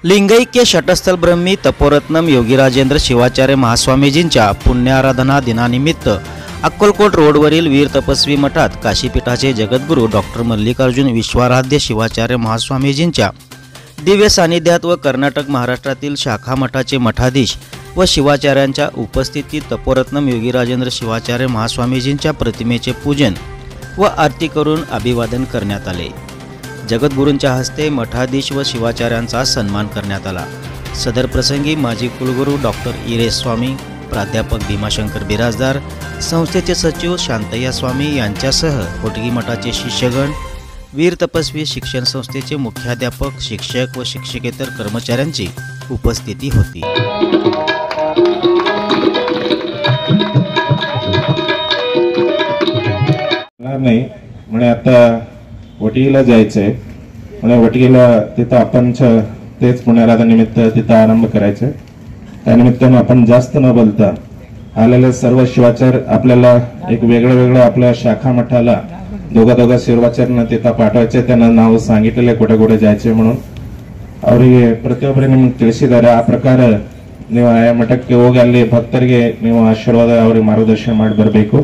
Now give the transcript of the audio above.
लिंगैक्य शटस्थल ब्रह्मी तपोरत्नम योगीराजेंद्र शिवाचार्य महास्वामीजींच्या पुण्याराधना दिनानिमित्त अक्कलकोट रोडवरील वीर तपस्वी मठात काशीपीठाचे जगद्गुरू डॉक्टर मल्लिकार्जुन विश्वाराध्य शिवाचार्य महास्वामीजींच्या दिव्य सानिध्यात व कर्नाटक महाराष्ट्रातील शाखा मठाचे मठाधीश व शिवाचार्यांच्या उपस्थितीत तपोरत्नम योगीराजेंद्र शिवाचार्य महास्वामीजींच्या प्रतिमेचे पूजन व आरती करून अभिवादन करण्यात आले। जगद्गुरूंच्या हस्ते मठाधीश व शिवाचार्यांचा सन्मान करण्यात आला। सदर प्रसंगी माजी कुलगुरू डॉक्टर इरेश स्वामी, प्राध्यापक भीमाशंकर बिराजदार, संस्थेचे सचिव शांतय्या स्वामी यांच्यासह होटगी मठाचे शिष्यगण, वीर तपस्वी शिक्षण संस्थेचे मुख्याध्यापक, शिक्षक व शिक्षकेतर कर्मचाऱ्यांची उपस्थिती होती। नाही म्हणे आता वटीला जायचंय म्हणे वटीला तिथं आपण तेच पुण्याराधनिमित्त तिथं आरंभ करायचं। त्यानिमित्तानं आपण जास्त न बोलता आलेले सर्व शिवाचार्य आपल्याला एक वेगळं आपल्या शाखा मठाला दोघा शिवाचार्यांना तिथं पाठवायचे, त्यांना नाव सांगितलेले कुठे कुठे जायचे म्हणून ಅವರಿಗೆ ಪ್ರತಿಯೊಬ್ಬರಿಗೆ ನಿಮಗೆ ತಿಳಿಸಿದ್ದಾರೆ। ಆ ಪ್ರಕಾರ ನೀವು ಆ ಮಠಕ್ಕೆ ಹೋಗಿ ಅಲ್ಲಿ ಭಕ್ತರಿಗೆ ನೀವು ಆಶೀರ್ವಾದ ಅವರಿಗೆ ಮಾರ್ಗದರ್ಶನ ಮಾಡಿ ಬರಬೇಕು।